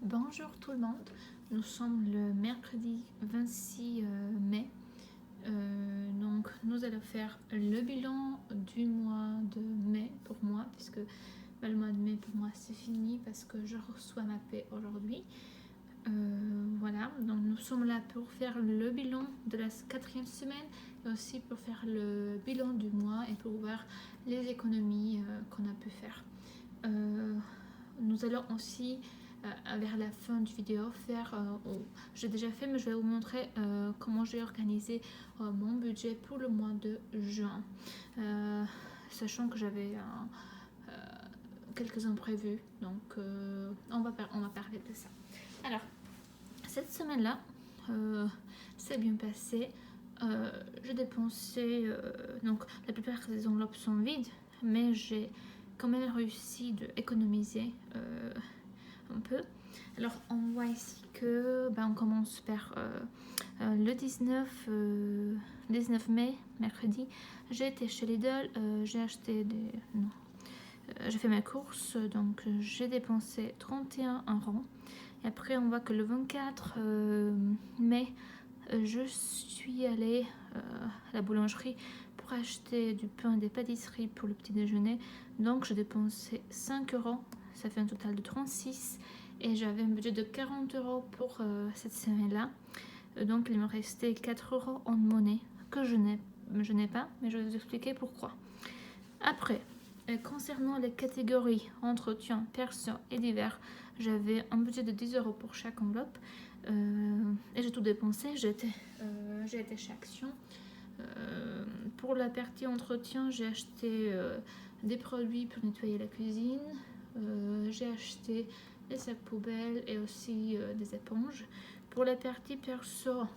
Bonjour tout le monde, nous sommes le mercredi 26 mai. Donc nous allons faire le bilan du mois de mai pour moi, puisque le mois de mai pour moi c'est fini parce que je reçois ma paie aujourd'hui. Voilà, donc nous sommes là pour faire le bilan de la 4e semaine et aussi pour faire le bilan du mois et pour voir les économies qu'on a pu faire. Nous allons aussi vers la fin du vidéo faire, j'ai déjà fait mais je vais vous montrer comment j'ai organisé mon budget pour le mois de juin, sachant que j'avais quelques imprévus, donc on va parler de ça. Alors cette semaine là c'est bien passé. J'ai dépensé, donc la plupart des enveloppes sont vides, mais j'ai quand même réussi d'économiser un peu. Alors on voit ici que on commence par le 19 mai, mercredi. J'ai été chez Lidl, j'ai acheté j'ai fait ma course, donc j'ai dépensé 31 €. Et après on voit que le 24 mai, je suis allée à la boulangerie pour acheter du pain et des pâtisseries pour le petit déjeuner. Donc j'ai dépensé 5 €, ça fait un total de 36 et j'avais un budget de 40 € pour cette semaine-là. Donc il me restait 4 € en monnaie que je n'ai pas, mais je vais vous expliquer pourquoi. Après, concernant les catégories entretien, perso et divers, j'avais un budget de 10 € pour chaque enveloppe et j'ai tout dépensé. J'ai été chez Action. Pour la partie entretien, j'ai acheté des produits pour nettoyer la cuisine. J'ai acheté des sacs poubelles et aussi des éponges. Pour la partie perso,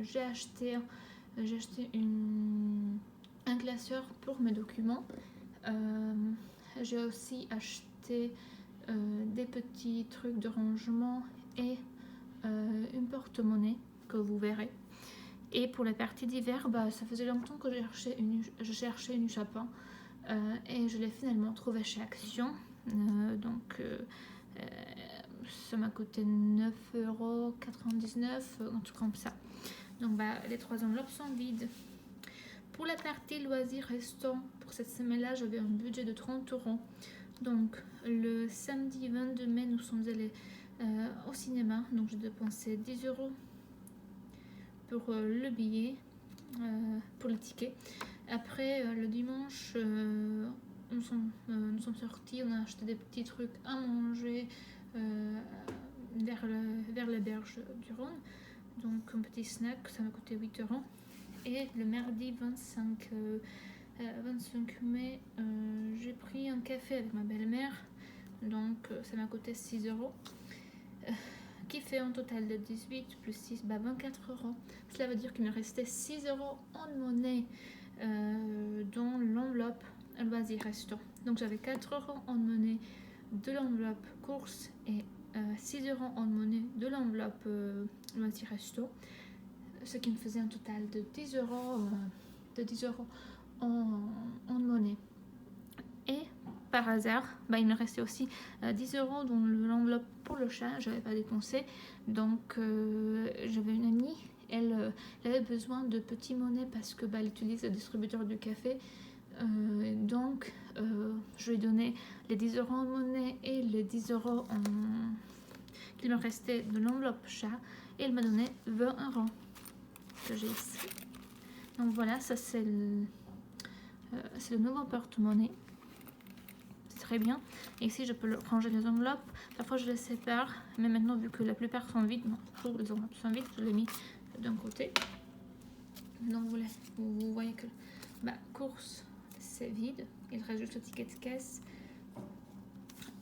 j'ai acheté un classeur pour mes documents. J'ai aussi acheté des petits trucs de rangement et une porte-monnaie que vous verrez. Et pour la partie d'hiver, ça faisait longtemps que je cherchais une écharpe et je l'ai finalement trouvée chez Action. Donc ça m'a coûté 9,99 €, un truc comme ça. Donc les 3 enveloppes sont vides. Pour la partie loisirs restants, pour cette semaine-là, j'avais un budget de 30 €. Donc le samedi 22 mai, nous sommes allés au cinéma. Donc j'ai dépensé 10 € pour le billet, pour le ticket. Après le dimanche, nous sommes sortis, on a acheté des petits trucs à manger vers la berge du Rhône. Donc un petit snack, ça m'a coûté 8 €. Et le mardi 25 mai, j'ai pris un café avec ma belle-mère. Donc ça m'a coûté 6 €. Qui fait un total de 18 plus 6, 24 €. Cela veut dire qu'il me restait 6 € en monnaie dans l'enveloppe loisirs restaurant. Donc j'avais 4 € en monnaie de l'enveloppe course et 6 € en monnaie de l'enveloppe loisirs resto, ce qui me faisait un total de 10 € en monnaie. Et par hasard, il me restait aussi 10 € dans l'enveloppe pour le chat, je n'avais pas dépensé. Donc j'avais une amie, elle avait besoin de petits monnaies parce que elle utilise le distributeur du café. Donc je lui ai donné les 10 € en monnaie et les 10 € qu'il me restait de l'enveloppe chat, et elle m'a donné 20 € que j'ai ici. Donc voilà, ça c'est le nouveau porte-monnaie. Très bien. Et ici je peux ranger les enveloppes. Parfois je les sépare, mais maintenant vu que la plupart sont vides, les enveloppes sont vides, je les ai mis d'un côté. Donc vous voyez que course c'est vide, il reste juste le ticket de caisse.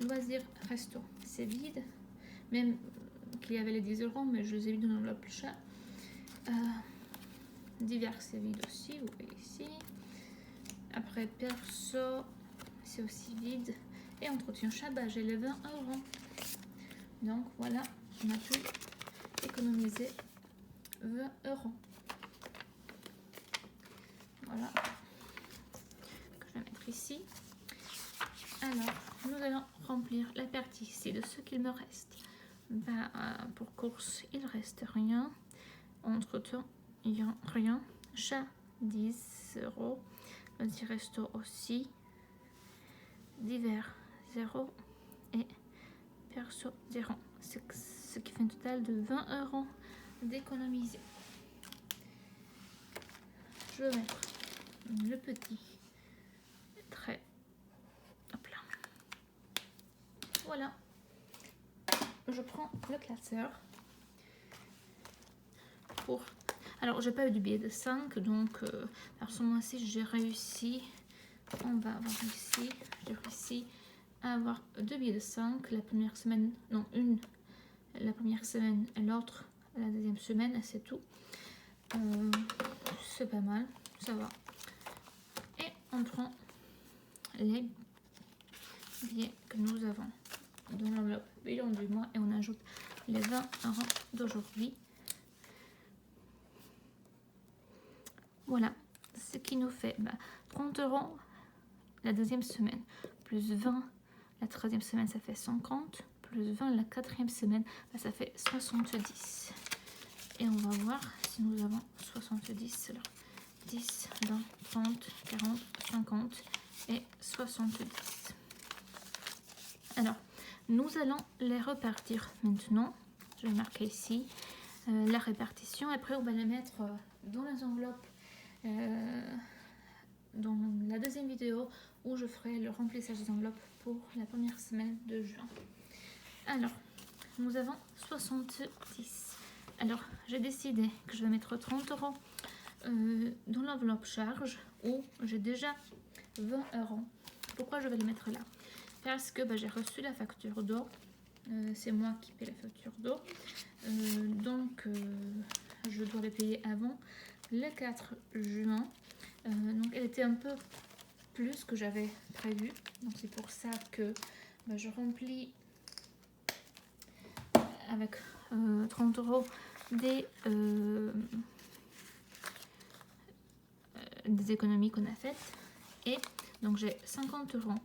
Loisirs resto c'est vide, même qu'il y avait les 10 €, mais je les ai mis dans l'enveloppe chat. Divers c'est vide aussi, vous voyez ici. Après perso c'est aussi vide. Et entretien chat, j'ai les 20 €. Donc voilà, on a pu économiser 20 €. Voilà, que je vais mettre ici. Alors, nous allons remplir la partie ici de ce qu'il me reste. pour course, il reste rien. Entre-temps, il n'y a rien. Chat, 10 euros. Le petit resto aussi. Divers, 0. Et perso, 0. Ce qui fait un total de 20 euros d'économiser. Je vais mettre le petit trait. Hop là. Voilà. Je prends le classeur pour... Alors, j'ai pas eu du billet de 5, donc par ce mois-ci, j'ai réussi. On va avoir ici, j'ai réussi à avoir 2 billets de 5. La première semaine, non, une la première semaine et l'autre la deuxième semaine, c'est tout. C'est pas mal, ça va. Et on prend les billets que nous avons dans l'enveloppe bilan du mois et on ajoute les 20 euros d'aujourd'hui. Voilà, ce qui nous fait 30 euros la deuxième semaine, plus 20 la troisième semaine, ça fait 50, plus 20 la quatrième semaine, ça fait 70. Et on va voir si nous avons 70, alors 10, 20, 30, 40, 50 et 70. Alors, nous allons les repartir maintenant. Je vais marquer ici la répartition. Après, on va les mettre dans les enveloppes dans la deuxième vidéo où je ferai le remplissage des enveloppes pour la première semaine de juin. Alors, nous avons 70. Alors, j'ai décidé que je vais mettre 30 euros dans l'enveloppe charge où j'ai déjà 20 euros. Pourquoi je vais le mettre là? Parce que j'ai reçu la facture d'eau. C'est moi qui paie la facture d'eau. Donc, je dois les payer avant le 4 juin. Donc, elle était un peu plus que j'avais prévu. Donc, c'est pour ça que je remplis avec 30 euros des économies qu'on a faites. Et donc, j'ai 50 euros.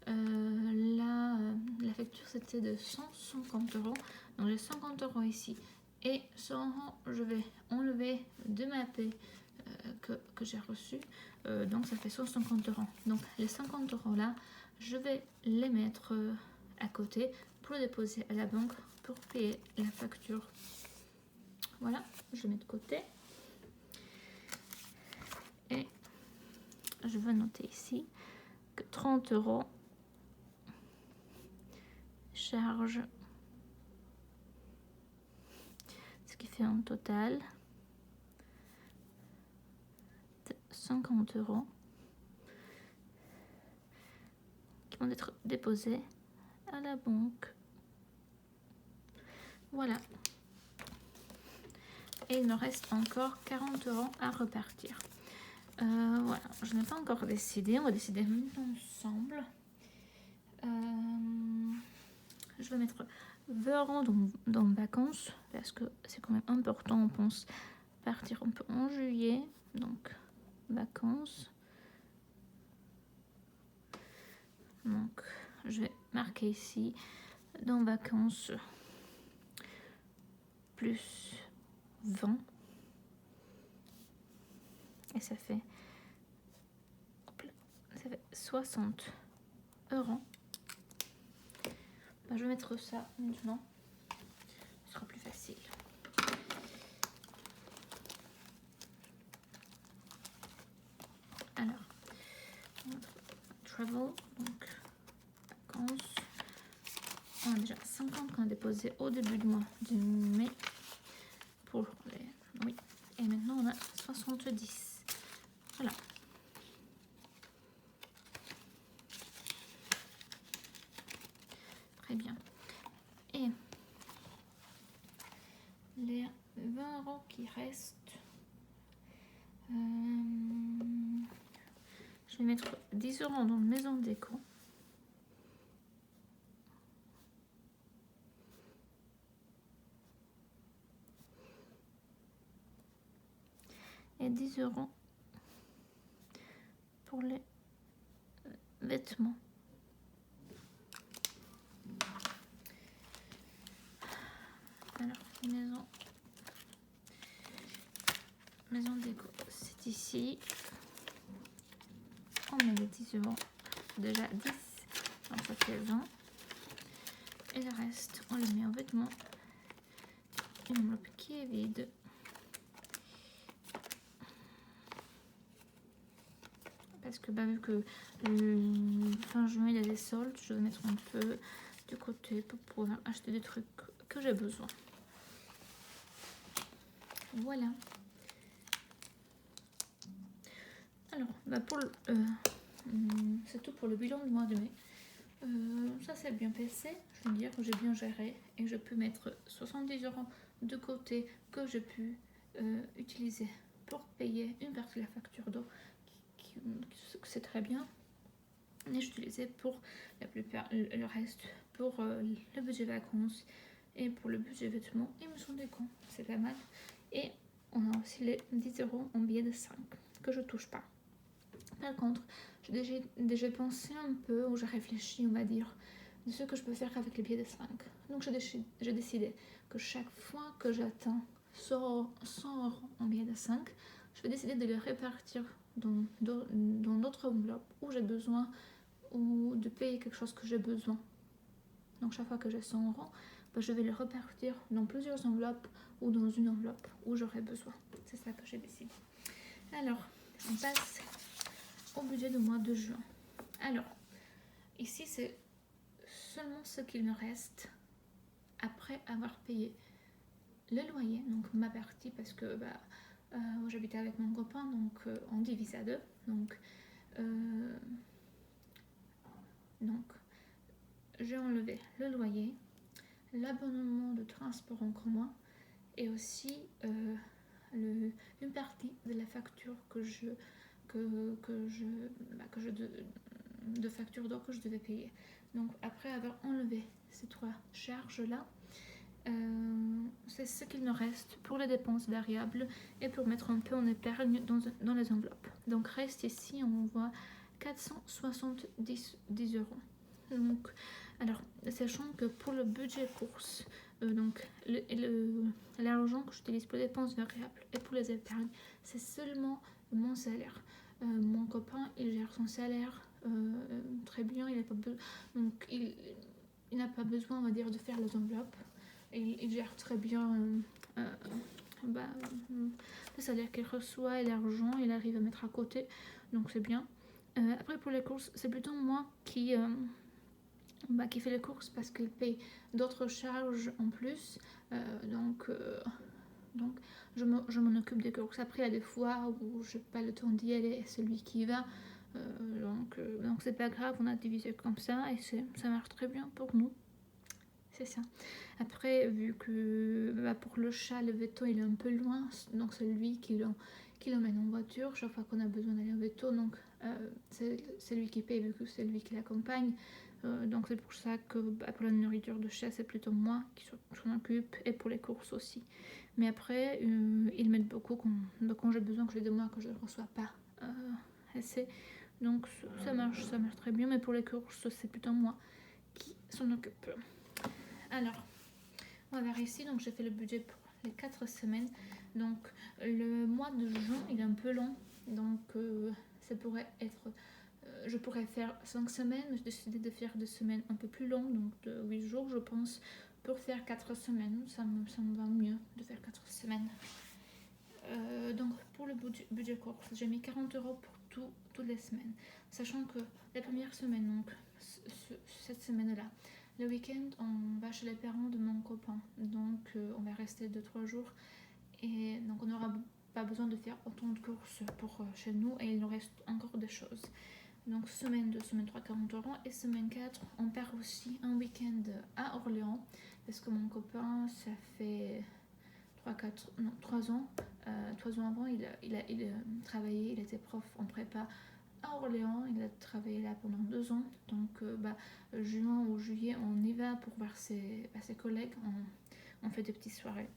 La facture c'était de 150 euros, donc j'ai 50 euros ici et 100 euros je vais enlever de ma paie que j'ai reçu, donc ça fait 150 euros. Donc les 50 euros là, je vais les mettre à côté pour le déposer à la banque pour payer la facture. Voilà, je mets de côté et je vais noter ici que 30 euros charge, ce qui fait un total de 50 euros qui vont être déposés à la banque. Voilà. Et il me reste encore 40 euros à repartir. Voilà, je n'ai pas encore décidé. On va décider maintenant ensemble. Je vais mettre 20 euros dans vacances parce que c'est quand même important. On pense partir un peu en juillet, donc vacances. Donc je vais marquer ici dans vacances plus 20 et ça fait 60 euros. Je vais mettre ça maintenant, ce sera plus facile. Alors, travel, donc vacances. On a déjà 50 qu'on a déposé au début du mois de mai pour les... Oui, et maintenant on a 70. Voilà. Très bien. Et les 20 euros qui restent, je vais mettre 10 euros dans maison déco. Et 10 euros pour les vêtements. reste ici, on met les 10 euros, déjà 10, donc ça fait 20. Et le reste, on le met en vêtements. Une enveloppe qui est vide. Parce que vu que fin juin il y a des soldes, je vais mettre un peu de côté pour pouvoir acheter des trucs que j'ai besoin. Voilà. Alors, c'est tout pour le bilan du mois de mai. Ça s'est bien passé, je veux dire, j'ai bien géré et je peux mettre 70 euros de côté que j'ai pu utiliser pour payer une partie de la facture d'eau, c'est très bien. Et j'utilisais pour la plupart le reste pour le budget vacances et pour le budget vêtements. Il me semble con, c'est pas mal. Et on a aussi les 10 euros en billets de 5 que je touche pas. Par contre, j'ai déjà pensé un peu, ou j'ai réfléchi, on va dire, de ce que je peux faire avec les billets de 5. Donc j'ai décidé que chaque fois que j'atteins 100 euros en billets de 5, je vais décider de les répartir dans d'autres enveloppes où j'ai besoin ou de payer quelque chose que j'ai besoin. Donc chaque fois que j'ai 100 euros, je vais les repartir dans plusieurs enveloppes ou dans une enveloppe où j'aurai besoin. C'est ça que j'ai décidé. Alors, on passe au budget du mois de juin. Alors, ici c'est seulement ce qu'il me reste après avoir payé le loyer, donc ma partie, parce que j'habitais avec mon copain, donc on divise à 2. Donc j'ai enlevé le loyer, l'abonnement de transport en commun et aussi une partie de la facture de facture d'eau que je devais payer. Donc après avoir enlevé ces 3 charges là, c'est ce qu'il me reste pour les dépenses variables et pour mettre un peu en épargne dans les enveloppes. Donc reste ici, on voit 470 euros. Donc, alors, sachant que pour le budget course, donc l'argent que j'utilise pour les dépenses variables et pour les épargnes, c'est seulement mon salaire. Mon copain, il gère son salaire très bien, il n'a pas besoin, on va dire, de faire les enveloppes. Il gère très bien le salaire qu'il reçoit et l'argent, il arrive à mettre à côté, donc c'est bien. Après pour les courses, c'est plutôt moi qui fait les courses parce qu'il paye d'autres charges en plus, donc je m'en occupe des courses. Après il y a des fois où je n'ai pas le temps d'y aller et c'est lui qui y va, donc c'est pas grave, on a divisé comme ça et ça marche très bien pour nous. C'est ça. Après, vu que pour le chat, le veto il est un peu loin, donc c'est lui qui l'emmène en voiture chaque fois qu'on a besoin d'aller en veto, donc c'est lui qui paye vu que c'est lui qui l'accompagne. Donc c'est pour ça que pour la nourriture de chat, c'est plutôt moi qui s'en occupe et pour les courses aussi. Mais après, ils m'aident beaucoup quand j'ai besoin, que j'ai des mois que je ne reçois pas assez. Donc ça marche très bien, mais pour les courses, c'est plutôt moi qui s'en occupe. Alors, on va voir ici, donc j'ai fait le budget pour les 4 semaines. Donc le mois de juin, il est un peu long, donc ça pourrait être... je pourrais faire 5 semaines, mais j'ai décidé de faire des semaines un peu plus longues, donc de 8 jours je pense, pour faire 4 semaines. Ça me va mieux de faire 4 semaines. Donc pour le budget course, j'ai mis 40 euros pour toutes les semaines. Sachant que la première semaine, donc cette semaine-là, le week-end, on va chez les parents de mon copain. Donc on va rester 2-3 jours. Et donc on n'aura pas besoin de faire autant de courses pour chez nous. Et il nous reste encore des choses. Donc semaine 2, semaine 3, 40 euros. Et semaine 4, on part aussi un week-end à Orléans. Parce que mon copain, ça fait 3 ans. 3 ans avant, il a travaillé, il était prof en prépa à Orléans. Il a travaillé là pendant 2 ans. Donc juin ou juillet, on y va pour voir ses collègues. On fait des petites soirées.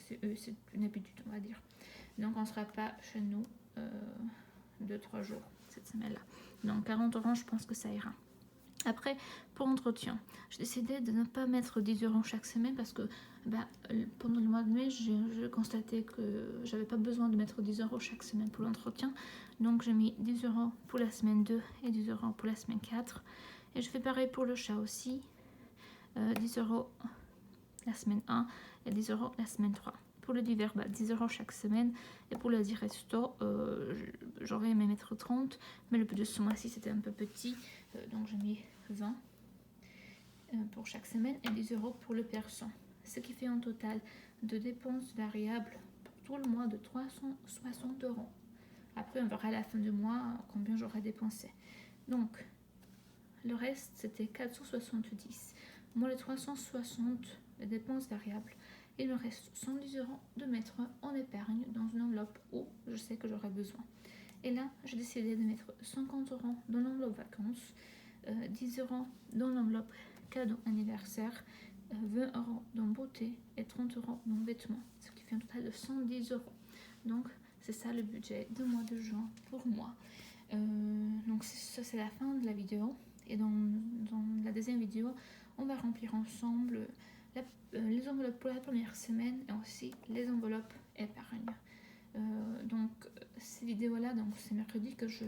C'est une habitude, on va dire. Donc on ne sera pas chez nous 2-3 jours cette semaine-là. Donc 40 euros, je pense que ça ira. Après, pour entretien, j'ai décidé de ne pas mettre 10 euros chaque semaine parce que pendant le mois de mai, j'ai constaté que j'avais pas besoin de mettre 10 euros chaque semaine pour l'entretien. Donc j'ai mis 10 euros pour la semaine 2 et 10 euros pour la semaine 4. Et je fais pareil pour le chat aussi. 10 euros la semaine 1 et 10 euros la semaine 3. Pour le divers, 10 euros chaque semaine. Et pour le resto, j'aurais aimé mettre 30, mais le budget ce mois-ci c'était un peu petit, donc j'ai mis 20 pour chaque semaine et 10 euros pour le perso. Ce qui fait un total de dépenses variables pour tout le mois de 360 euros. Après, on verra à la fin du mois combien j'aurai dépensé. Donc, le reste c'était 470. Moi, les 360, les dépenses variables, il me reste 110 euros de mettre en épargne dans une enveloppe où je sais que j'aurai besoin. Et là, j'ai décidé de mettre 50 euros dans l'enveloppe vacances, 10 euros dans l'enveloppe cadeau anniversaire, 20 euros dans beauté et 30 euros dans vêtements, ce qui fait un total de 110 euros. Donc, c'est ça le budget du mois de juin pour moi. Donc, ça, c'est la fin de la vidéo. Et dans la deuxième vidéo, on va remplir ensemble les enveloppes pour la première semaine et aussi les enveloppes épargne. Donc ces vidéos là, donc c'est mercredi que je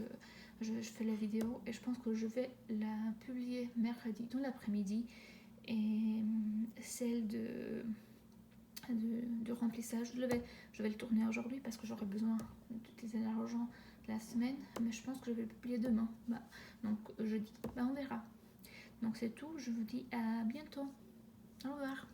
fais la vidéo et je pense que je vais la publier mercredi dans l'après-midi, et celle de remplissage je vais le tourner aujourd'hui parce que j'aurai besoin d'utiliser l'argent de la semaine, mais je pense que je vais le publier demain, donc jeudi, on verra. Donc c'est tout, je vous dis à bientôt, au revoir.